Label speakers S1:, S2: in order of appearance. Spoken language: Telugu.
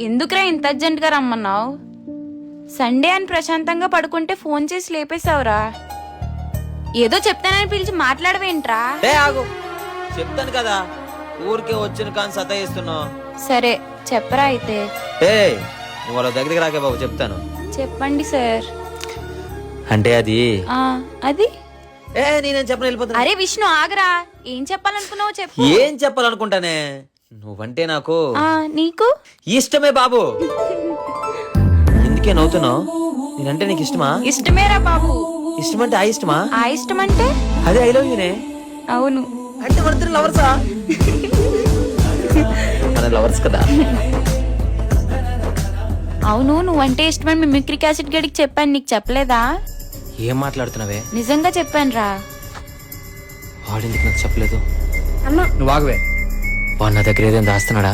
S1: ఎందుకురా ఇంత అర్జెంట్ గా రమ్మన్నావు? సండే అని ప్రశాంతంగా పడుకుంటే ఫోన్ చేసి లేపేశావురా. ఏదో చెప్తానని పిలిచి మాట్లాడవేంట్రా?
S2: ఆగు, చెప్తాను కదా, ఊరికే వచ్చిన కానీ సతాయిస్తున్నావు.
S1: సరే చెప్పరా అయితే.
S2: నువ్వు వాళ్ళ దగ్గరికి రాకే బాబు, చెప్తాను.
S1: చెప్పండి సార్.
S2: అంటే అది
S1: అది
S2: నేనేం చెప్పను, వెళ్ళిపోతున్నా.
S1: అరే విష్ణు ఆగరా, ఏం చెప్పాలనుకున్నావు చెప్పు.
S2: ఏం చెప్పాలనుకుంటానే, నువ్వంటే నాకు
S1: నీకు
S2: ఇష్టమే బాబు. ఎందుకే నవ్వుతున్నావు? నేనంటే నీకు ఇష్టమా?
S1: ఇష్టమేరా బాబు.
S2: ఇష్టమంటే ఆ ఇష్టమా?
S1: ఆ ఇష్టం అంటే
S2: అదే ఐ లవ్ యూనే.
S1: అవును.
S2: అంటే మన లవర్సా? మన లవర్స్ కదా.
S1: అవును, నువ్వంటే ఇష్టమని మిమిక్రీ క్యాసెట్ గడికి చెప్పాను, నీకు చెప్పలేదా?
S2: ఏం మాట్లాడుతున్నావే?
S1: నిజంగా చెప్పాను రా.
S2: వాడెందుకు నాకు చెప్పలేదు?
S3: నువ్వు ఆగవే.
S2: వాడు నా దగ్గర ఏదైనా దాస్తున్నాడా?